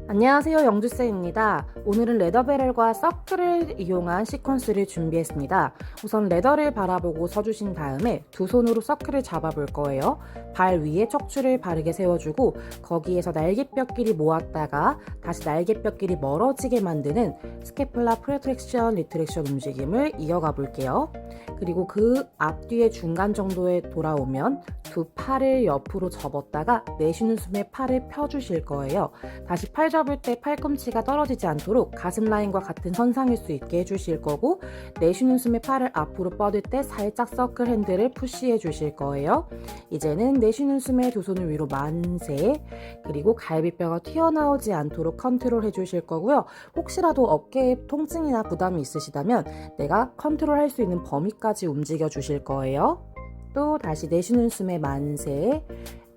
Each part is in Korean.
안녕하세요, 영주쌤입니다. 오늘은 레더베럴과 서클을 이용한 시퀀스를 준비했습니다. 우선 레더를 바라보고 서주신 다음에 두 손으로 서클을 잡아볼 거예요. 발 위에 척추를 바르게 세워주고 거기에서 날개뼈끼리 모았다가 다시 날개뼈끼리 멀어지게 만드는 스캐플라 프로트랙션, 리트랙션 움직임을 이어가 볼게요. 그리고 그 앞뒤의 중간 정도에 돌아오면 두 팔을 옆으로 접었다가 내쉬는 숨에 팔을 펴주실 거예요. 다시 팔 접을 때 팔꿈치가 떨어지지 않도록 가슴 라인과 같은 선상일 수 있게 해주실 거고, 내쉬는 숨에 팔을 앞으로 뻗을 때 살짝 서클 핸들을 푸시해 주실 거예요. 이제는 내쉬는 숨에 두 손을 위로 만세, 그리고 갈비뼈가 튀어나오지 않도록 컨트롤 해주실 거고요. 혹시라도 어깨에 통증이나 부담이 있으시다면 내가 컨트롤 할 수 있는 범위까지 움직여 주실 거예요. 또 다시 내쉬는 숨에 만세,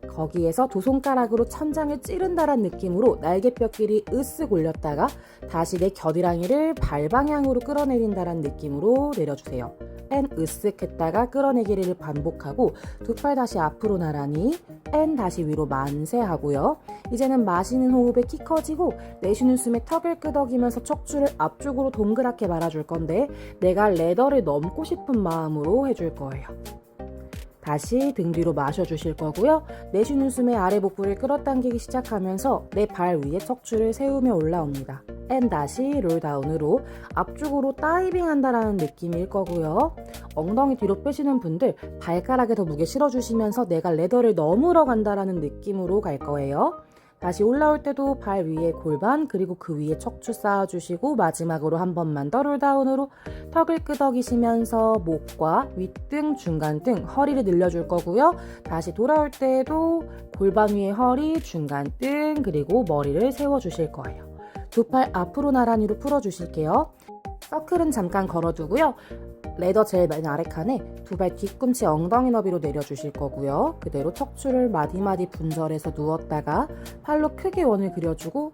거기에서 두 손가락으로 천장을 찌른다란 느낌으로 날개뼈끼리 으쓱 올렸다가 다시 내 겨드랑이를 발 방향으로 끌어내린다란 느낌으로 내려주세요. 앤 으쓱 했다가 끌어내기를 반복하고 두 팔 다시 앞으로 나란히, 앤 다시 위로 만세 하고요. 이제는 마시는 호흡에 키 커지고 내쉬는 숨에 턱을 끄덕이면서 척추를 앞쪽으로 동그랗게 말아줄 건데 내가 레더를 넘고 싶은 마음으로 해줄 거예요. 다시 등 뒤로 마셔주실 거고요. 내쉬는 숨에 아래 복부를 끌어당기기 시작하면서 내 발 위에 척추를 세우며 올라옵니다. 앤 다시 롤다운으로 앞쪽으로 다이빙 한다라는 느낌일 거고요. 엉덩이 뒤로 빼시는 분들 발가락에 더 무게 실어주시면서 내가 레더를 넘으러 간다라는 느낌으로 갈 거예요. 다시 올라올 때도 발 위에 골반, 그리고 그 위에 척추 쌓아주시고 마지막으로 한 번만 더 롤다운으로 턱을 끄덕이시면서 목과 윗등, 중간등, 허리를 늘려줄 거고요. 다시 돌아올 때도 골반 위에 허리, 중간등, 그리고 머리를 세워주실 거예요. 두 팔 앞으로 나란히로 풀어주실게요. 서클은 잠깐 걸어두고요. 레더 제일 맨 아래 칸에 두 발 뒤꿈치 엉덩이 너비로 내려주실 거고요. 그대로 척추를 마디마디 분절해서 누웠다가 팔로 크게 원을 그려주고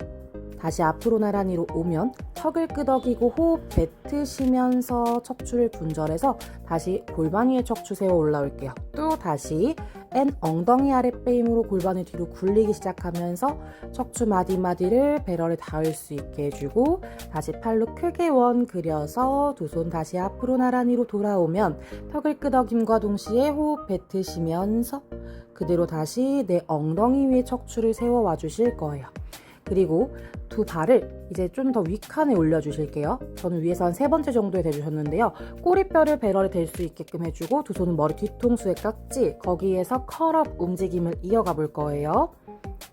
다시 앞으로 나란히로 오면 턱을 끄덕이고 호흡 뱉으시면서 척추를 분절해서 다시 골반 위에 척추 세워 올라올게요. 또 다시 앤 엉덩이 아랫배 힘으로 골반을 뒤로 굴리기 시작하면서 척추 마디마디를 배럴에 닿을 수 있게 해주고 다시 팔로 크게 원 그려서 두 손 다시 앞으로 나란히로 돌아오면 턱을 끄덕임과 동시에 호흡 뱉으시면서 그대로 다시 내 엉덩이 위에 척추를 세워와 주실 거예요. 그리고 두 발을 이제 좀 더 윗칸에 올려주실게요. 저는 위에서 한 3번째 정도에 대주셨는데요. 꼬리뼈를 배럴에 댈 수 있게끔 해주고 두 손은 머리 뒤통수에 깍지, 거기에서 컬업 움직임을 이어가 볼 거예요.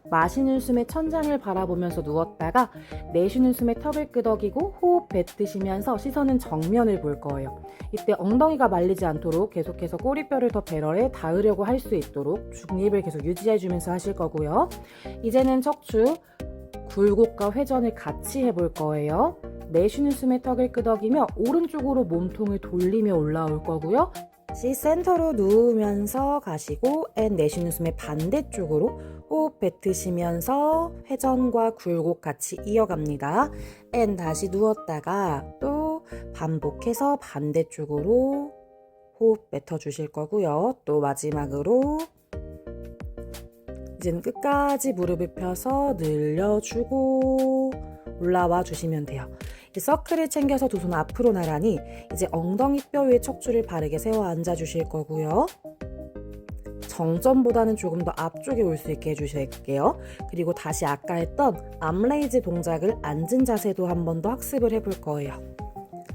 마시는 숨에 천장을 바라보면서 누웠다가 내쉬는 숨에 턱을 끄덕이고 호흡 뱉으시면서 시선은 정면을 볼 거예요. 이때 엉덩이가 말리지 않도록 계속해서 꼬리뼈를 더 배럴에 닿으려고 할 수 있도록 중립을 계속 유지해주면서 하실 거고요. 이제는 척추 굴곡과 회전을 같이 해볼 거예요. 내쉬는 숨에 턱을 끄덕이며 오른쪽으로 몸통을 돌리며 올라올 거고요. 다시 센터로 누우면서 가시고 앤 내쉬는 숨에 반대쪽으로 호흡 뱉으시면서 회전과 굴곡 같이 이어갑니다. 앤 다시 누웠다가 또 반복해서 반대쪽으로 호흡 뱉어주실 거고요. 또 마지막으로 이제는 끝까지 무릎을 펴서 늘려주고 올라와 주시면 돼요. 이 서클을 챙겨서 두 손 앞으로 나란히 이제 엉덩이 뼈 위에 척추를 바르게 세워 앉아 주실 거고요. 정점보다는 조금 더 앞쪽에 올 수 있게 해주실게요. 그리고 다시 아까 했던 암레이즈 동작을 앉은 자세도 한 번 더 학습을 해볼 거예요.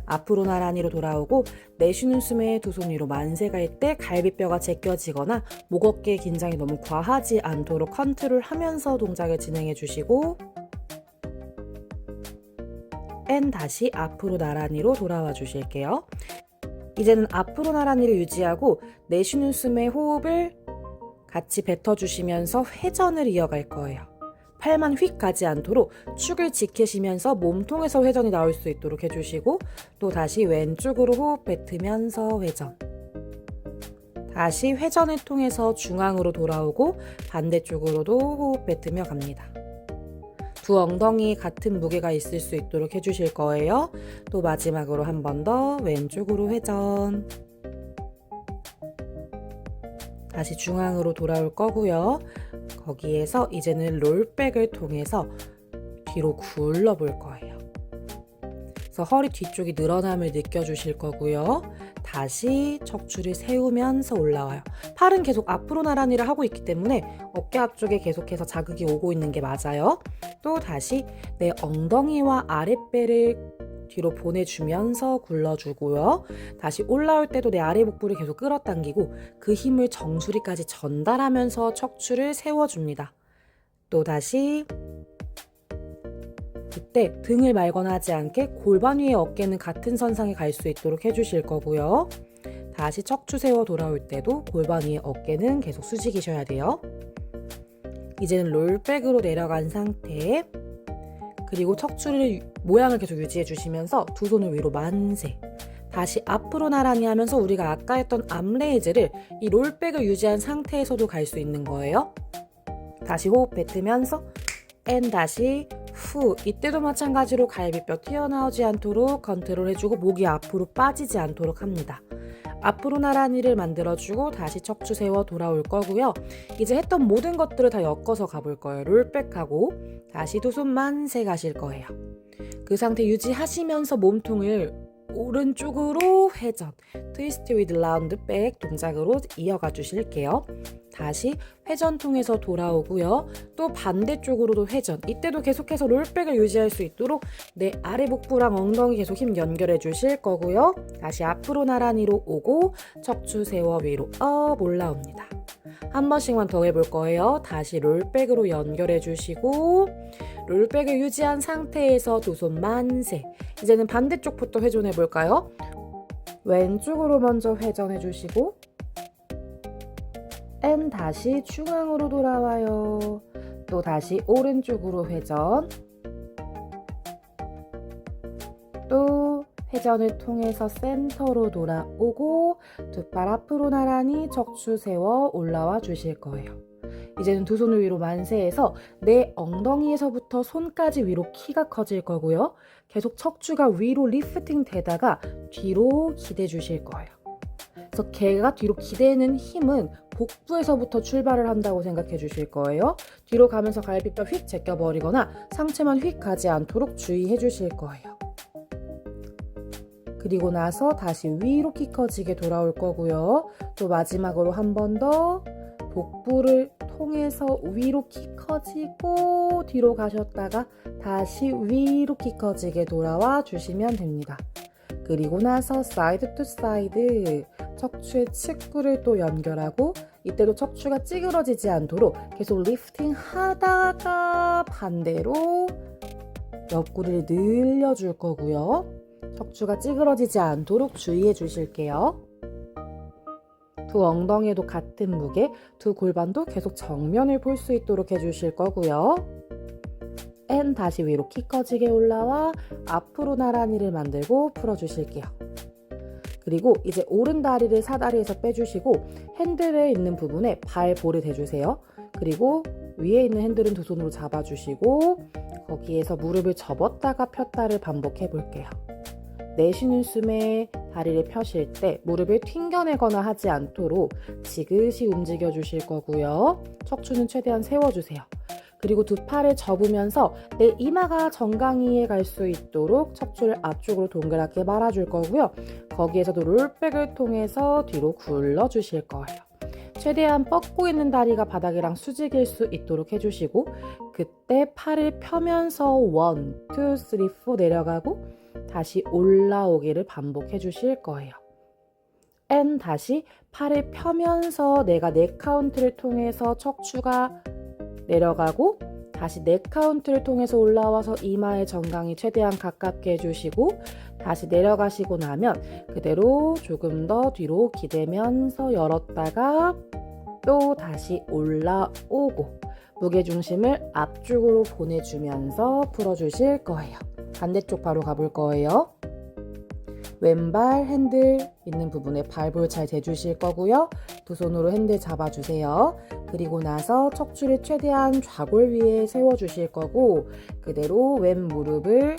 앞으로 나란히로 돌아오고 내쉬는 숨에 두 손 위로 만세 갈 때 갈비뼈가 제껴지거나 목 어깨 긴장이 너무 과하지 않도록 컨트롤하면서 동작을 진행해 주시고 앤 다시 앞으로 나란히로 돌아와 주실게요. 이제는 앞으로 나란히를 유지하고 내쉬는 숨에 호흡을 같이 뱉어주시면서 회전을 이어갈 거예요. 팔만 휙 가지 않도록 축을 지키시면서 몸통에서 회전이 나올 수 있도록 해주시고 또 다시 왼쪽으로 호흡 뱉으면서 회전, 다시 회전을 통해서 중앙으로 돌아오고 반대쪽으로도 호흡 뱉으며 갑니다. 두 엉덩이 같은 무게가 있을 수 있도록 해주실 거예요. 또 마지막으로 한 번 더 왼쪽으로 회전, 다시 중앙으로 돌아올 거고요. 거기에서 이제는 롤백을 통해서 뒤로 굴러 볼 거예요. 그래서 허리 뒤쪽이 늘어남을 느껴주실 거고요. 다시 척추를 세우면서 올라와요. 팔은 계속 앞으로 나란히를 하고 있기 때문에 어깨 앞쪽에 계속해서 자극이 오고 있는 게 맞아요. 또 다시 내 엉덩이와 아랫배를 뒤로 보내주면서 굴러주고요. 다시 올라올 때도 내 아래 복부를 계속 끌어당기고 그 힘을 정수리까지 전달하면서 척추를 세워줍니다. 또 다시 이때 등을 말거나 하지 않게 골반 위의 어깨는 같은 선상에 갈 수 있도록 해주실 거고요. 다시 척추 세워 돌아올 때도 골반 위의 어깨는 계속 수직이셔야 돼요. 이제는 롤백으로 내려간 상태, 그리고 척추를 모양을 계속 유지해 주시면서 두 손을 위로 만세. 다시 앞으로 나란히 하면서 우리가 아까 했던 암레이즈를 이 롤백을 유지한 상태에서도 갈 수 있는 거예요. 다시 호흡 뱉으면서 앤 다시 후. 이때도 마찬가지로 갈비뼈 튀어나오지 않도록 컨트롤 해주고 목이 앞으로 빠지지 않도록 합니다. 앞으로 나란히를 만들어주고 다시 척추 세워 돌아올 거고요. 이제 했던 모든 것들을 다 엮어서 가볼 거예요. 롤백하고 다시 두 손 만세 가실 거예요. 그 상태 유지하시면서 몸통을 오른쪽으로 회전, 트위스트 위드 라운드 백 동작으로 이어가 주실게요. 다시 회전 통해서 돌아오고요. 또 반대쪽으로도 회전. 이때도 계속해서 롤백을 유지할 수 있도록 내 아래 복부랑 엉덩이 계속 힘 연결해 주실 거고요. 다시 앞으로 나란히로 오고 척추 세워 위로 업 올라옵니다. 한 번씩만 더 해볼 거예요. 다시 롤백으로 연결해 주시고 롤백을 유지한 상태에서 두 손 만세. 이제는 반대쪽부터 회전해 볼까요? 왼쪽으로 먼저 회전해 주시고 앤 다시 중앙으로 돌아와요. 또 다시 오른쪽으로 회전. 또 회전을 통해서 센터로 돌아오고 두 팔 앞으로 나란히 척추 세워 올라와 주실 거예요. 이제는 두 손을 위로 만세해서 내 엉덩이에서부터 손까지 위로 키가 커질 거고요. 계속 척추가 위로 리프팅 되다가 뒤로 기대 주실 거예요. 그래서 개가 뒤로 기대는 힘은 복부에서부터 출발을 한다고 생각해 주실 거예요. 뒤로 가면서 갈비뼈 휙 제껴버리거나 상체만 휙 가지 않도록 주의해 주실 거예요. 그리고 나서 다시 위로 키 커지게 돌아올 거고요. 또 마지막으로 한 번 더 복부를 통해서 위로 키 커지고 뒤로 가셨다가 다시 위로 키 커지게 돌아와 주시면 됩니다. 그리고 나서 사이드 투 사이드 척추의 측구를 또 연결하고 이때도 척추가 찌그러지지 않도록 계속 리프팅 하다가 반대로 옆구리를 늘려줄 거고요. 척추가 찌그러지지 않도록 주의해 주실게요. 두 엉덩이에도 같은 무게, 두 골반도 계속 정면을 볼 수 있도록 해주실 거고요. 앤 다시 위로 키 커지게 올라와 앞으로 나란히를 만들고 풀어주실게요. 그리고 이제 오른 다리를 사다리에서 빼주시고 핸들에 있는 부분에 발볼을 대주세요. 그리고 위에 있는 핸들은 두 손으로 잡아주시고 거기에서 무릎을 접었다가 폈다를 반복해 볼게요. 내쉬는 숨에 다리를 펴실 때 무릎을 튕겨내거나 하지 않도록 지그시 움직여 주실 거고요. 척추는 최대한 세워주세요. 그리고 두 팔을 접으면서 내 이마가 정강이에 갈 수 있도록 척추를 앞쪽으로 동그랗게 말아줄 거고요. 거기에서도 롤백을 통해서 뒤로 굴러주실 거예요. 최대한 뻗고 있는 다리가 바닥이랑 수직일 수 있도록 해주시고 그때 팔을 펴면서 1, 2, 3, 4 내려가고 다시 올라오기를 반복해 주실 거예요. 앤 다시 팔을 펴면서 내가 넥 카운트를 통해서 척추가 내려가고 다시 넥 카운트를 통해서 올라와서 이마의 정강이 최대한 가깝게 해주시고 다시 내려가시고 나면 그대로 조금 더 뒤로 기대면서 열었다가 또 다시 올라오고 무게중심을 앞쪽으로 보내주면서 풀어주실 거예요. 반대쪽 바로 가볼 거예요. 왼발 핸들 있는 부분에 발볼 잘 대주실 거고요. 두 손으로 핸들 잡아주세요. 그리고 나서 척추를 최대한 좌골 위에 세워주실 거고 그대로 왼 무릎을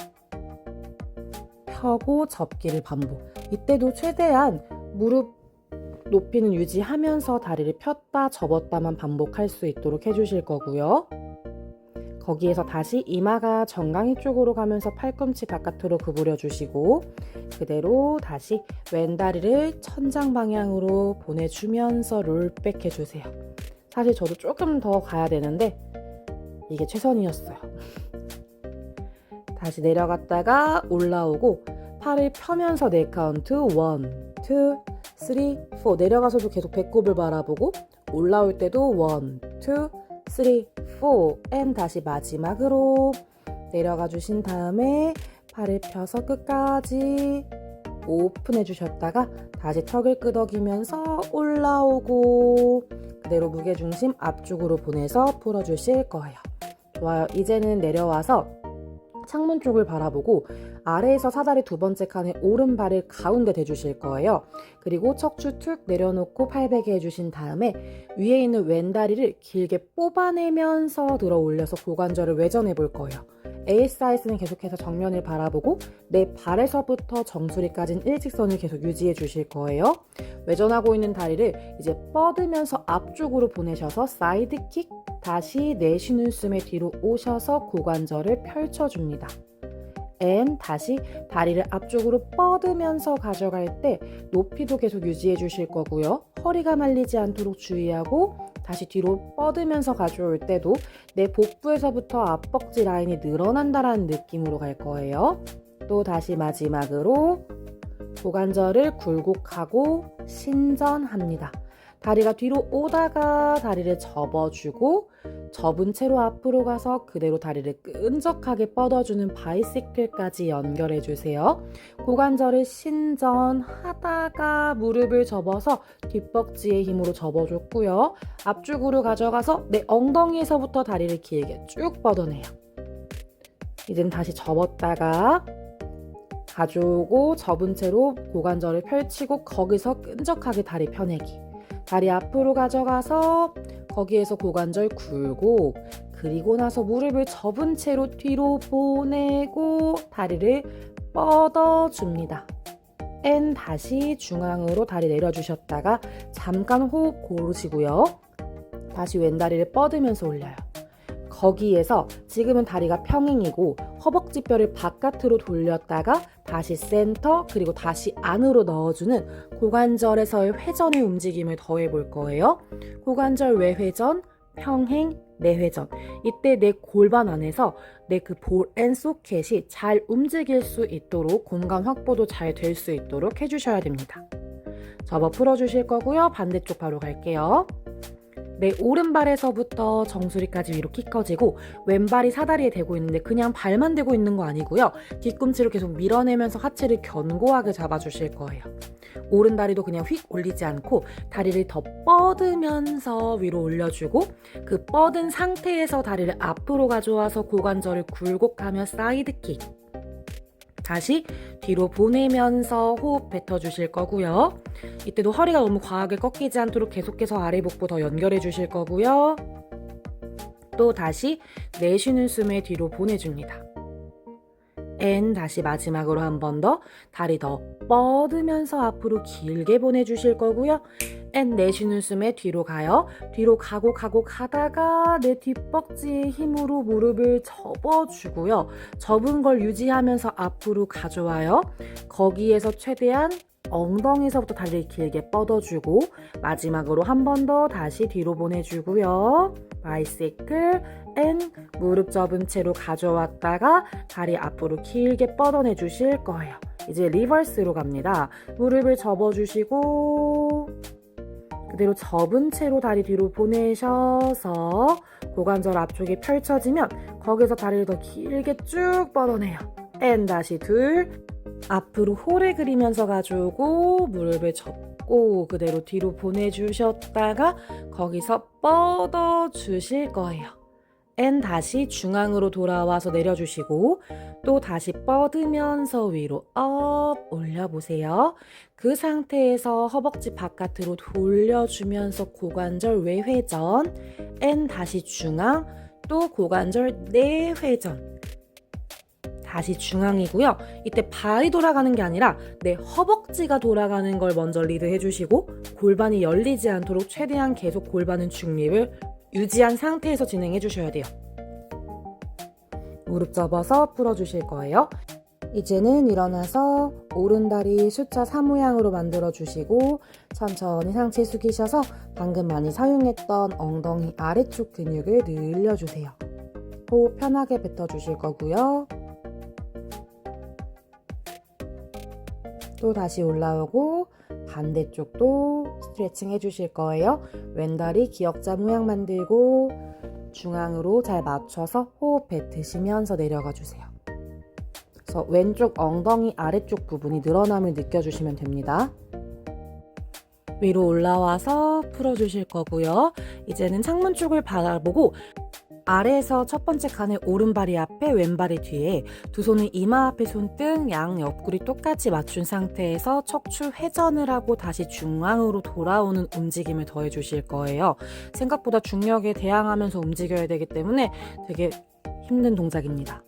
펴고 접기를 반복. 이때도 최대한 무릎 높이는 유지하면서 다리를 폈다 접었다만 반복할 수 있도록 해주실 거고요. 거기에서 다시 이마가 정강이 쪽으로 가면서 팔꿈치 바깥으로 구부려 주시고 그대로 다시 왼다리를 천장 방향으로 보내주면서 롤백 해주세요. 사실 저도 조금 더 가야 되는데 이게 최선이었어요. 다시 내려갔다가 올라오고 팔을 펴면서 네 카운트 1, 2, 3, 4 내려가서도 계속 배꼽을 바라보고 올라올 때도 1, 2, 3, 4 and 다시 마지막으로 내려가 주신 다음에 팔을 펴서 끝까지 오픈해 주셨다가 다시 턱을 끄덕이면서 올라오고 그대로 무게중심 앞쪽으로 보내서 풀어주실 거예요. 좋아요. 이제는 내려와서 창문 쪽을 바라보고 아래에서 사다리 두 번째 칸에 오른발을 가운데 대주실 거예요. 그리고 척추 툭 내려놓고 팔베개 해주신 다음에 위에 있는 왼다리를 길게 뽑아내면서 들어 올려서 고관절을 외전해 볼 거예요. ASIS는 계속해서 정면을 바라보고 내 발에서부터 정수리까지는 일직선을 계속 유지해 주실 거예요. 외전하고 있는 다리를 이제 뻗으면서 앞쪽으로 보내셔서 사이드킥 다시 내쉬는 숨에 뒤로 오셔서 고관절을 펼쳐줍니다. and 다시 다리를 앞쪽으로 뻗으면서 가져갈 때 높이도 계속 유지해 주실 거고요. 허리가 말리지 않도록 주의하고 다시 뒤로 뻗으면서 가져올 때도 내 복부에서부터 앞벅지 라인이 늘어난다라는 느낌으로 갈 거예요. 또 다시 마지막으로 고관절을 굴곡하고 신전합니다. 다리가 뒤로 오다가 다리를 접어주고 접은 채로 앞으로 가서 그대로 다리를 끈적하게 뻗어주는 바이시클까지 연결해주세요. 고관절을 신전하다가 무릎을 접어서 뒷벅지의 힘으로 접어줬고요. 앞쪽으로 가져가서 내 엉덩이에서부터 다리를 길게 쭉 뻗어내요. 이젠 다시 접었다가 가져오고 접은 채로 고관절을 펼치고 거기서 끈적하게 다리 펴내기. 다리 앞으로 가져가서 거기에서 고관절 굴고 그리고 나서 무릎을 접은 채로 뒤로 보내고 다리를 뻗어줍니다. and 다시 중앙으로 다리 내려주셨다가 잠깐 호흡 고르시고요. 다시 왼다리를 뻗으면서 올려요. 거기에서 지금은 다리가 평행이고 허벅지뼈를 바깥으로 돌렸다가 다시 센터 그리고 다시 안으로 넣어주는 고관절에서의 회전의 움직임을 더해볼 거예요. 고관절 외회전, 평행, 내회전. 이때 내 골반 안에서 내 그 볼 앤 소켓이 잘 움직일 수 있도록 공간 확보도 잘 될 수 있도록 해주셔야 됩니다. 접어 풀어주실 거고요. 반대쪽 바로 갈게요. 내 오른발에서부터 정수리까지 위로 키 커지고 왼발이 사다리에 대고 있는데 그냥 발만 대고 있는 거 아니고요. 뒤꿈치를 계속 밀어내면서 하체를 견고하게 잡아주실 거예요. 오른다리도 그냥 휙 올리지 않고 다리를 더 뻗으면서 위로 올려주고 그 뻗은 상태에서 다리를 앞으로 가져와서 고관절을 굴곡하며 사이드킥 다시 뒤로 보내면서 호흡 뱉어주실 거고요. 이때도 허리가 너무 과하게 꺾이지 않도록 계속해서 아래 복부 더 연결해 주실 거고요. 또 다시 내쉬는 숨에 뒤로 보내줍니다. and 다시 마지막으로 한 번 더 다리 더 뻗으면서 앞으로 길게 보내주실 거고요. and 내쉬는 숨에 뒤로 가요. 뒤로 가고 가다가 내 뒷벅지의 힘으로 무릎을 접어주고요. 접은 걸 유지하면서 앞으로 가져와요. 거기에서 최대한 엉덩이에서부터 다리를 길게 뻗어주고 마지막으로 한 번 더 다시 뒤로 보내주고요. 바이시클 and 무릎 접은 채로 가져왔다가 다리 앞으로 길게 뻗어내 주실 거예요. 이제 리버스로 갑니다. 무릎을 접어주시고 그대로 접은 채로 다리 뒤로 보내셔서 고관절 앞쪽이 펼쳐지면 거기서 다리를 더 길게 쭉 뻗어내요. and 다시 둘 앞으로 홀을 그리면서 가져오고 무릎을 접고 그대로 뒤로 보내주셨다가 거기서 뻗어주실 거예요. and 다시 중앙으로 돌아와서 내려주시고 또 다시 뻗으면서 위로 업 올려보세요. 그 상태에서 허벅지 바깥으로 돌려주면서 고관절 외회전 and 다시 중앙 또 고관절 내회전 다시 중앙이고요. 이때 발이 돌아가는 게 아니라 내 허벅지가 돌아가는 걸 먼저 리드해 주시고 골반이 열리지 않도록 최대한 계속 골반은 중립을 유지한 상태에서 진행해 주셔야 돼요. 무릎 접어서 풀어주실 거예요. 이제는 일어나서 오른다리 숫자 3 모양으로 만들어 주시고 천천히 상체 숙이셔서 방금 많이 사용했던 엉덩이 아래쪽 근육을 늘려주세요. 호흡 편하게 뱉어주실 거고요. 또 다시 올라오고 반대쪽도 스트레칭 해주실 거예요. 왼다리 기역자 모양 만들고 중앙으로 잘 맞춰서 호흡 뱉으시면서 내려가 주세요. 그래서 왼쪽 엉덩이 아래쪽 부분이 늘어남을 느껴주시면 됩니다. 위로 올라와서 풀어주실 거고요. 이제는 창문 쪽을 바라보고 아래에서 첫 번째 칸의 오른발이 앞에 왼발이 뒤에 두 손은 이마 앞에 손등 양 옆구리 똑같이 맞춘 상태에서 척추 회전을 하고 다시 중앙으로 돌아오는 움직임을 더해 주실 거예요. 생각보다 중력에 대항하면서 움직여야 되기 때문에 되게 힘든 동작입니다.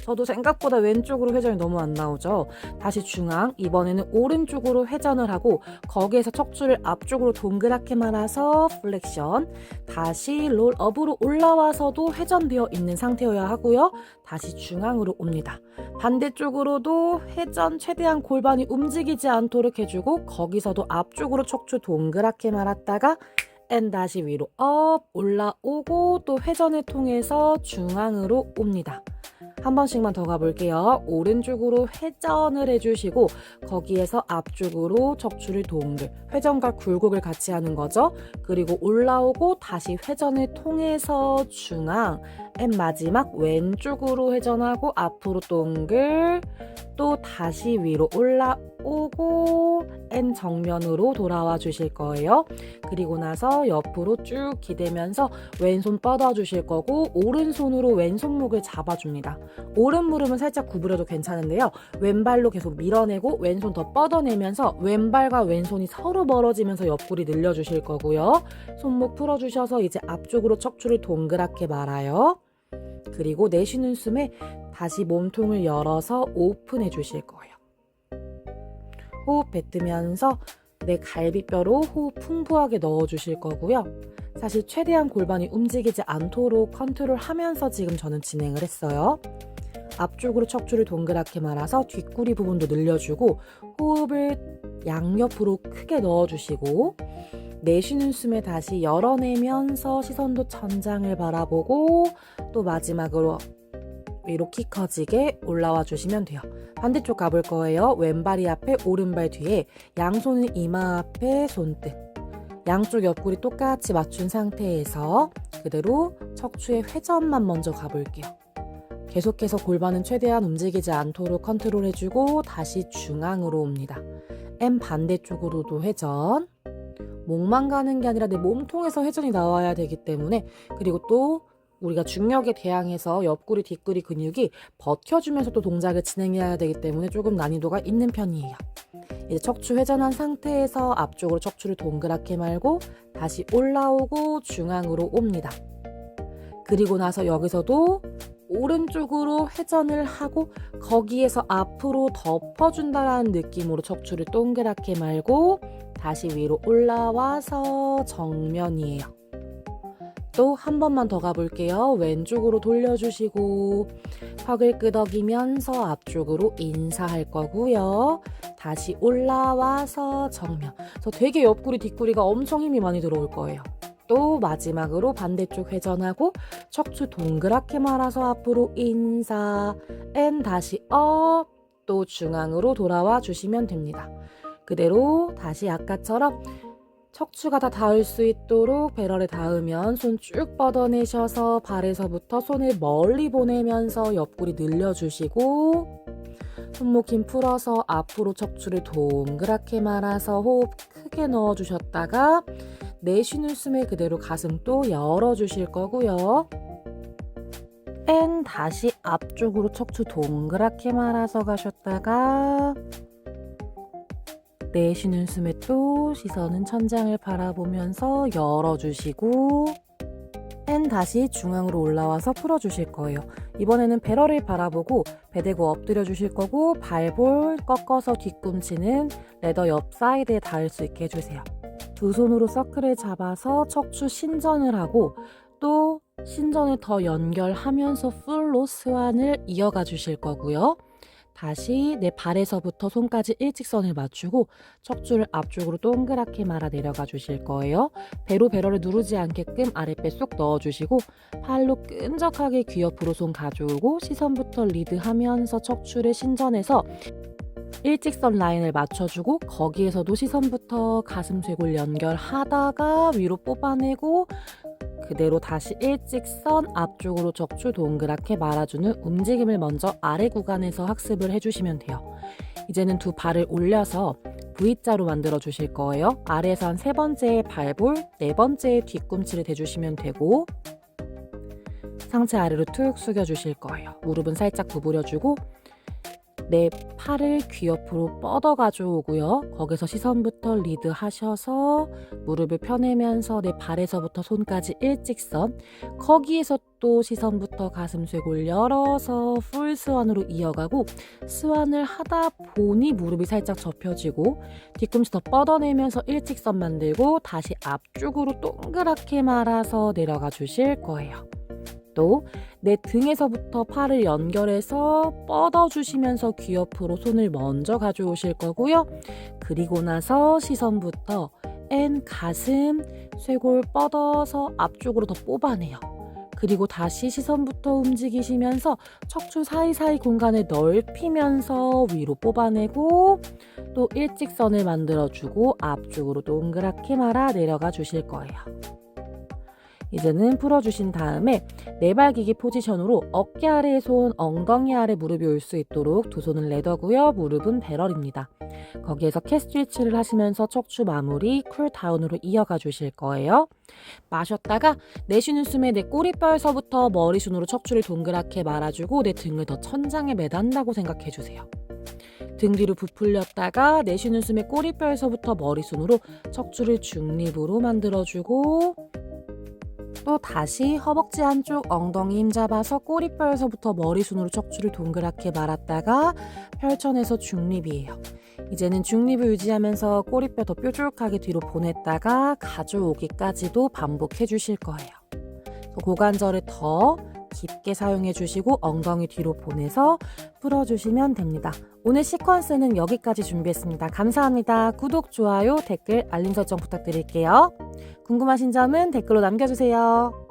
저도 생각보다 왼쪽으로 회전이 너무 안 나오죠. 다시 중앙, 이번에는 오른쪽으로 회전을 하고 거기에서 척추를 앞쪽으로 동그랗게 말아서 플렉션, 다시 롤업으로 올라와서도 회전되어 있는 상태여야 하고요. 다시 중앙으로 옵니다. 반대쪽으로도 회전, 최대한 골반이 움직이지 않도록 해주고 거기서도 앞쪽으로 척추 동그랗게 말았다가 다시 위로 업 올라오고 또 회전을 통해서 중앙으로 옵니다. 한 번씩만 더 가볼게요. 오른쪽으로 회전을 해주시고 거기에서 앞쪽으로 척추를 동글, 회전과 굴곡을 같이 하는 거죠. 그리고 올라오고 다시 회전을 통해서 중앙, 마지막 왼쪽으로 회전하고 앞으로 동글, 또 다시 위로 올라오고 정면으로 돌아와 주실 거예요. 그리고 나서 옆으로 쭉 기대면서 왼손 뻗어 주실 거고 오른손으로 왼손목을 잡아줍니다. 오른 무릎은 살짝 구부려도 괜찮은데요. 왼발로 계속 밀어내고 왼손 더 뻗어내면서 왼발과 왼손이 서로 멀어지면서 옆구리 늘려주실 거고요. 손목 풀어주셔서 이제 앞쪽으로 척추를 동그랗게 말아요. 그리고 내쉬는 숨에 다시 몸통을 열어서 오픈해 주실 거예요. 호흡 뱉으면서 내 갈비뼈로 호흡 풍부하게 넣어 주실 거고요. 사실 최대한 골반이 움직이지 않도록 컨트롤하면서 지금 저는 진행을 했어요. 앞쪽으로 척추를 동그랗게 말아서 뒷구리 부분도 늘려주고 호흡을 양옆으로 크게 넣어주시고 내쉬는 숨에 다시 열어내면서 시선도 천장을 바라보고 또 마지막으로 위로 키 커지게 올라와 주시면 돼요. 반대쪽 가볼 거예요. 왼발이 앞에 오른발 뒤에 양손은 이마 앞에 손등 양쪽 옆구리 똑같이 맞춘 상태에서 그대로 척추의 회전만 먼저 가볼게요. 계속해서 골반은 최대한 움직이지 않도록 컨트롤 해주고 다시 중앙으로 옵니다. 반대쪽으로도 회전. 목만 가는 게 아니라 내 몸통에서 회전이 나와야 되기 때문에 그리고 또 우리가 중력에 대항해서 옆구리 뒷구리 근육이 버텨주면서 또 동작을 진행해야 되기 때문에 조금 난이도가 있는 편이에요. 이제 척추 회전한 상태에서 앞쪽으로 척추를 동그랗게 말고 다시 올라오고 중앙으로 옵니다. 그리고 나서 여기서도 오른쪽으로 회전을 하고 거기에서 앞으로 덮어준다라는 느낌으로 척추를 동그랗게 말고 다시 위로 올라와서 정면이에요. 또 한 번만 더 가볼게요. 왼쪽으로 돌려주시고 턱을 끄덕이면서 앞쪽으로 인사할 거고요. 다시 올라와서 정면. 그래서 되게 옆구리 뒷구리가 엄청 힘이 많이 들어올 거예요. 또 마지막으로 반대쪽 회전하고 척추 동그랗게 말아서 앞으로 인사 다시 업 또 중앙으로 돌아와 주시면 됩니다. 그대로 다시 아까처럼 척추가 다 닿을 수 있도록 배럴에 닿으면 손 쭉 뻗어내셔서 발에서부터 손을 멀리 보내면서 옆구리 늘려주시고 손목 힘 풀어서 앞으로 척추를 동그랗게 말아서 호흡 크게 넣어주셨다가 내쉬는 숨에 그대로 가슴 또 열어주실 거고요. 다시 앞쪽으로 척추 동그랗게 말아서 가셨다가 내쉬는 숨에 또 시선은 천장을 바라보면서 열어주시고 다시 중앙으로 올라와서 풀어주실 거예요. 이번에는 배럴을 바라보고 배대고 엎드려 주실 거고 발볼 꺾어서 뒤꿈치는 레더 옆 사이드에 닿을 수 있게 해주세요. 두 손으로 서클을 잡아서 척추 신전을 하고 또 신전을 더 연결하면서 풀로 스완을 이어가 주실 거고요. 다시 내 발에서부터 손까지 일직선을 맞추고 척추를 앞쪽으로 동그랗게 말아 내려가 주실 거예요. 배로 배럴을 누르지 않게끔 아랫배 쏙 넣어주시고 팔로 끈적하게 귀 옆으로 손 가져오고 시선부터 리드하면서 척추를 신전해서 일직선 라인을 맞춰주고 거기에서도 시선부터 가슴 쇄골 연결하다가 위로 뽑아내고 그대로 다시 일직선 앞쪽으로 척추 동그랗게 말아주는 움직임을 먼저 아래 구간에서 학습을 해주시면 돼요. 이제는 두 발을 올려서 V자로 만들어 주실 거예요. 아래에서 한 3번째의 발볼, 4번째의 뒤꿈치를 대주시면 되고 상체 아래로 툭 숙여 주실 거예요. 무릎은 살짝 구부려주고 내 팔을 귀 옆으로 뻗어 가져오고요. 거기서 시선부터 리드 하셔서 무릎을 펴내면서 내 발에서부터 손까지 일직선, 거기에서 또 시선부터 가슴 쇄골 열어서 풀 스완으로 이어가고 스완을 하다 보니 무릎이 살짝 접혀지고 뒤꿈치 더 뻗어내면서 일직선 만들고 다시 앞쪽으로 동그랗게 말아서 내려가 주실 거예요. 또 내 등에서부터 팔을 연결해서 뻗어주시면서 귀 옆으로 손을 먼저 가져오실 거고요. 그리고 나서 시선부터 가슴, 쇄골 뻗어서 앞쪽으로 더 뽑아내요. 그리고 다시 시선부터 움직이시면서 척추 사이사이 공간을 넓히면서 위로 뽑아내고 또 일직선을 만들어주고 앞쪽으로 동그랗게 말아 내려가 주실 거예요. 이제는 풀어주신 다음에 네발기기 포지션으로 어깨 아래의 손, 엉덩이 아래 무릎이 올 수 있도록 두 손은 레더고요. 무릎은 배럴입니다. 거기에서 캐스트리치를 하시면서 척추 마무리 쿨다운으로 이어가 주실 거예요. 마셨다가 내쉬는 숨에 내 꼬리뼈에서부터 머리순으로 척추를 동그랗게 말아주고 내 등을 더 천장에 매단다고 생각해 주세요. 등 뒤로 부풀렸다가 내쉬는 숨에 꼬리뼈에서부터 머리순으로 척추를 중립으로 만들어주고 또 다시 허벅지 한쪽 엉덩이 힘 잡아서 꼬리뼈에서부터 머리순으로 척추를 동그랗게 말았다가 펼쳐내서 중립이에요. 이제는 중립을 유지하면서 꼬리뼈 더 뾰족하게 뒤로 보냈다가 가져오기까지도 반복해 주실 거예요. 고관절을 더 깊게 사용해 주시고 엉덩이 뒤로 보내서 풀어주시면 됩니다. 오늘 시퀀스는 여기까지 준비했습니다. 감사합니다. 구독, 좋아요, 댓글, 알림 설정 부탁드릴게요. 궁금하신 점은 댓글로 남겨주세요.